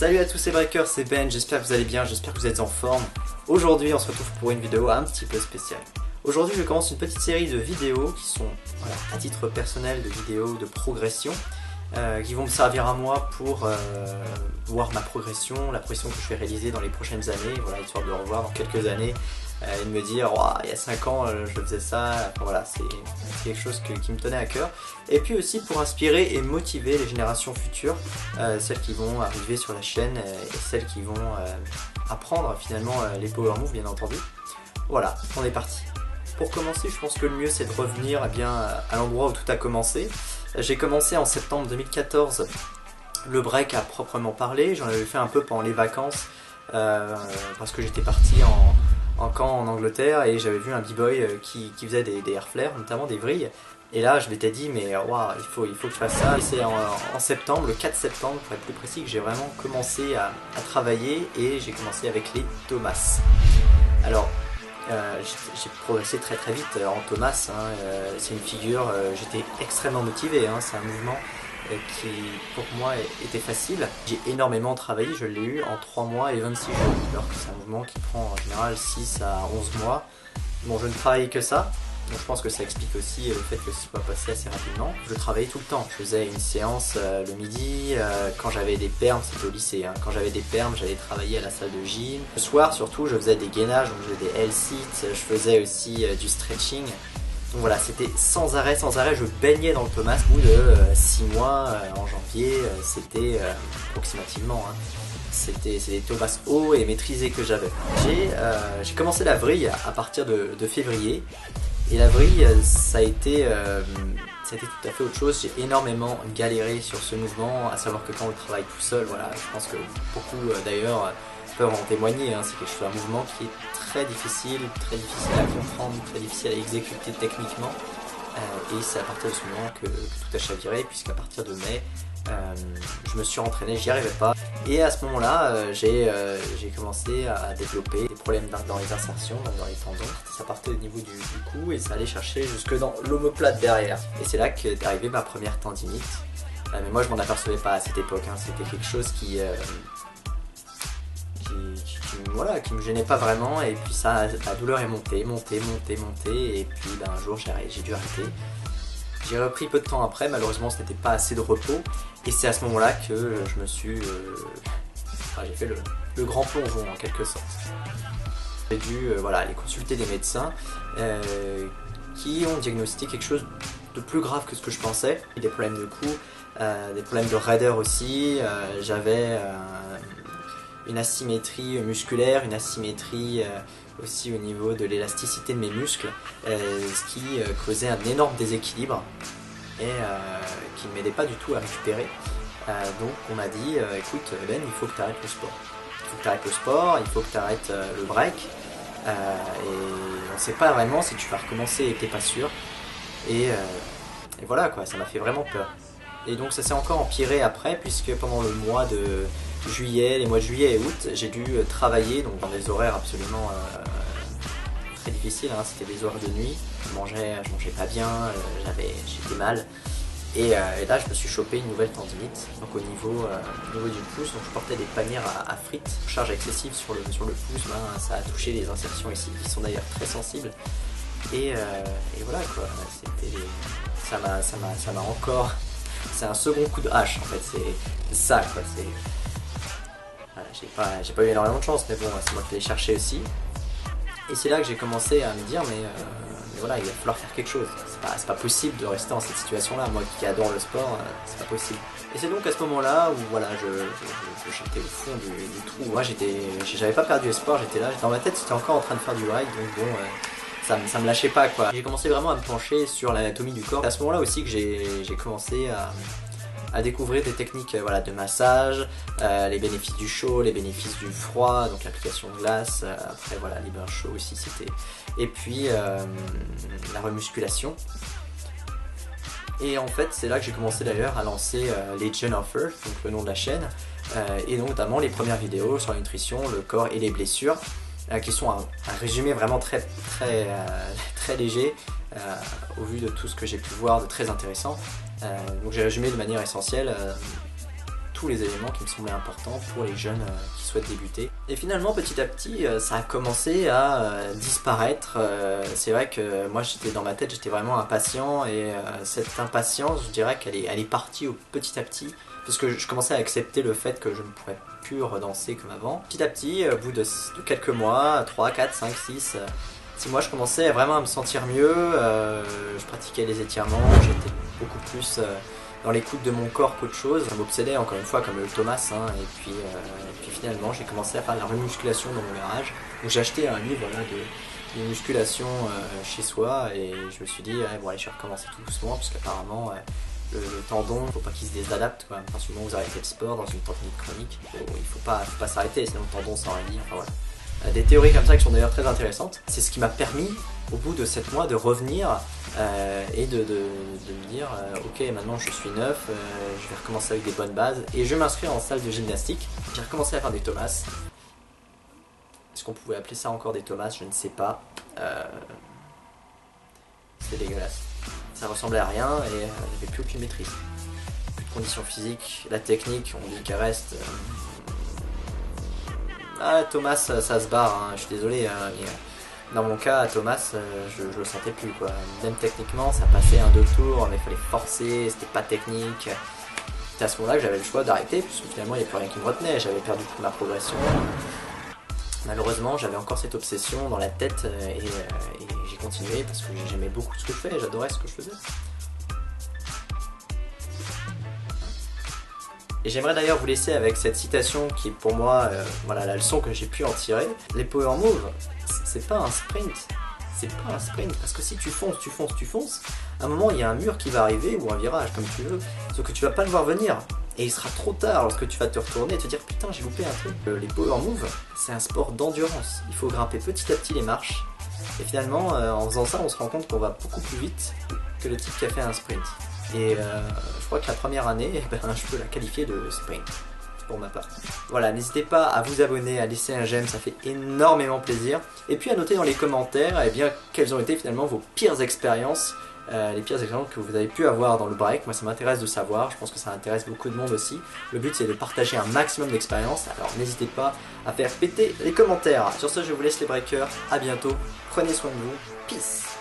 Salut à tous ces breakers, c'est Ben, j'espère que vous allez bien, j'espère que vous êtes en forme. Aujourd'hui on se retrouve pour une vidéo un petit peu spéciale. Aujourd'hui je commence une petite série de vidéos qui sont à titre personnel, de vidéos de progression qui vont me servir à moi pour voir ma progression, la progression que je vais réaliser dans les prochaines années, voilà, histoire de le revoir dans quelques années et de me dire oh, il y a 5 ans je faisais ça, enfin, voilà, c'est quelque chose qui me tenait à cœur. Et puis aussi pour inspirer et motiver les générations futures, celles qui vont arriver sur la chaîne et celles qui vont apprendre finalement les power moves bien entendu. Voilà, on est parti. Pour commencer, je pense que le mieux c'est de revenir à l'endroit où tout a commencé. J'ai commencé en septembre 2014 le break à proprement parler. J'en avais fait un peu pendant les vacances parce que j'étais parti en camp en Angleterre et j'avais vu un b-boy qui faisait des air flares, notamment des vrilles. Et là je m'étais dit mais wow, il faut que je fasse ça. Et c'est en septembre, le 4 septembre pour être plus précis, que j'ai vraiment commencé à travailler et j'ai commencé avec les Thomas. Alors j'ai progressé très vite en Thomas, c'est une figure, j'étais extrêmement motivé, c'est un mouvement qui pour moi était facile. J'ai énormément travaillé, je l'ai eu en 3 mois et 26 jours, alors que c'est un mouvement qui prend en général 6 à 11 mois. Bon, je ne travaillais que ça, donc je pense que ça explique aussi le fait que ce soit passé assez rapidement. Je travaillais tout le temps, je faisais une séance le midi, quand j'avais des perms, c'était au lycée, quand j'avais des perms j'allais travailler à la salle de gym. Le soir surtout je faisais des gainages, donc je faisais des L-sit, je faisais aussi du stretching. Donc voilà, c'était sans arrêt, je baignais dans le Thomas. Au bout de 6 mois, en janvier, c'était approximativement, c'était des Thomas hauts et maîtrisés que j'avais. J'ai commencé la vrille à partir de février. Et la vrille, ça a été tout à fait autre chose. J'ai énormément galéré sur ce mouvement, à savoir que quand on travaille tout seul, voilà, je pense que beaucoup d'ailleurs peuvent en témoigner, c'est quelque chose, un mouvement qui est très difficile à comprendre, très difficile à exécuter techniquement. Et c'est à partir de ce moment que tout a chaviré, puisqu'à partir de mai, je me suis entraîné, j'y arrivais pas. Et à ce moment-là, j'ai commencé à développer des problèmes dans les insertions, dans les tendons. Ça partait au niveau du cou et ça allait chercher jusque dans l'omoplate derrière. Et c'est là qu'est arrivée ma première tendinite. Mais moi je m'en apercevais pas à cette époque, c'était quelque chose qui me gênait pas vraiment, et puis ça, la douleur est montée, et puis un jour j'ai dû arrêter. J'ai repris peu de temps après, malheureusement ce n'était pas assez de repos, et c'est à ce moment-là que je me suis... j'ai fait le grand plongeon en quelque sorte. J'ai dû aller consulter des médecins qui ont diagnostiqué quelque chose de plus grave que ce que je pensais. Des problèmes de cou, des problèmes de raideur aussi, j'avais une asymétrie musculaire, une asymétrie aussi au niveau de l'élasticité de mes muscles, ce qui causait un énorme déséquilibre et qui ne m'aidait pas du tout à récupérer. Donc on m'a dit écoute Ben, il faut que tu arrêtes le sport. Il faut que tu arrêtes le sport, il faut que tu arrêtes le break. Et on ne sait pas vraiment si tu vas recommencer et que tu n'es pas sûr. Et voilà quoi, ça m'a fait vraiment peur. Et donc ça s'est encore empiré après, puisque pendant le mois de juillet, les mois de juillet et août, j'ai dû travailler donc dans des horaires absolument très difficiles, c'était des horaires de nuit, je mangeais pas bien, j'étais mal, et là je me suis chopé une nouvelle tendinite, donc au niveau du pouce, donc je portais des panières à frites, charge excessive sur le pouce, ça a touché les insertions ici, qui sont d'ailleurs très sensibles, et voilà quoi, ça m'a encore... C'est un second coup de hache en fait, c'est ça quoi, voilà, j'ai pas eu énormément de chance, mais bon, c'est moi qui l'ai cherché aussi. Et c'est là que j'ai commencé à me dire mais voilà, il va falloir faire quelque chose, c'est pas possible de rester dans cette situation là, moi qui adore le sport, c'est pas possible. Et c'est donc à ce moment là où voilà, j'étais au fond du trou, moi j'avais pas perdu espoir, j'étais là, dans ma tête j'étais encore en train de faire du ride, donc bon... Ça me lâchait pas quoi. J'ai commencé vraiment à me pencher sur l'anatomie du corps. C'est à ce moment là aussi que j'ai commencé à découvrir des techniques de massage, les bénéfices du chaud, les bénéfices du froid, donc l'application de glace, après voilà, les bains chauds aussi c'était. Et puis la remusculation. Et en fait c'est là que j'ai commencé d'ailleurs à lancer Legion of Earth, donc le nom de la chaîne, et notamment les premières vidéos sur la nutrition, le corps et les blessures. Qui sont un résumé vraiment très léger au vu de tout ce que j'ai pu voir de très intéressant. Donc j'ai résumé de manière essentielle tous les éléments qui me semblaient importants pour les jeunes qui souhaitent débuter. Et finalement, petit à petit, ça a commencé à disparaître. C'est vrai que moi, dans ma tête, j'étais vraiment impatient, et cette impatience, je dirais qu'elle est partie petit à petit, parce que je commençais à accepter le fait que je ne pourrais plus redanser comme avant. Petit à petit, au bout de quelques mois, 3, 4, 5, 6 mois, je commençais vraiment à me sentir mieux. Je pratiquais les étirements, j'étais beaucoup plus dans l'écoute de mon corps qu'autre chose. Ça m'obsédait encore une fois comme le Thomas, hein, et puis finalement j'ai commencé à faire de la remusculation dans mon garage. Donc j'ai acheté un livre là, de musculation chez soi, et je me suis dit bon allez, je vais recommencer tout doucement, parce qu'apparemment le tendon, faut pas qu'il se désadapte quoi. À partir du moment où vous arrêtez le sport dans une tendinite chronique, il faut pas s'arrêter, sinon le tendon s'enraidit, enfin voilà. Des théories comme ça qui sont d'ailleurs très intéressantes. C'est ce qui m'a permis, au bout de 7 mois, de revenir et de me dire ok, maintenant je suis neuf, je vais recommencer avec des bonnes bases, et je vais m'inscrire en salle de gymnastique. J'ai recommencé à faire des Thomas. Est-ce qu'on pouvait appeler ça encore des Thomas? Je ne sais pas. C'était dégueulasse. Ça ressemblait à rien, et j'avais plus aucune maîtrise. Plus de conditions physiques, la technique, on dit qu'elle reste. Ah, Thomas, ça se barre, hein, je suis désolé, hein, mais dans mon cas, Thomas, je le sentais plus quoi. Même techniquement, ça passait 1-2 tours, mais il fallait forcer, c'était pas technique. C'était à ce moment-là que j'avais le choix d'arrêter, puisque finalement il n'y a plus rien qui me retenait, j'avais perdu toute ma progression. Malheureusement, j'avais encore cette obsession dans la tête, et j'ai continué parce que j'aimais beaucoup ce que je fais, j'adorais ce que je faisais. Et j'aimerais d'ailleurs vous laisser avec cette citation qui est pour moi voilà, la leçon que j'ai pu en tirer. Les power moves, c'est pas un sprint. C'est pas un sprint, parce que si tu fonces, à un moment il y a un mur qui va arriver, ou un virage comme tu veux, sauf que tu vas pas le voir venir. Et il sera trop tard lorsque tu vas te retourner et te dire putain, j'ai loupé un truc. Les power moves, c'est un sport d'endurance. Il faut grimper petit à petit les marches. Et finalement, en faisant ça, on se rend compte qu'on va beaucoup plus vite que le type qui a fait un sprint. Et je crois que la première année, je peux la qualifier de sprint, pour ma part. Voilà, n'hésitez pas à vous abonner, à laisser un j'aime, ça fait énormément plaisir. Et puis à noter dans les commentaires quelles ont été finalement vos pires expériences, les pires expériences que vous avez pu avoir dans le break. Moi ça m'intéresse de savoir, je pense que ça intéresse beaucoup de monde aussi. Le but c'est de partager un maximum d'expériences, alors n'hésitez pas à faire péter les commentaires. Sur ce, je vous laisse les breakers, à bientôt, prenez soin de vous, peace.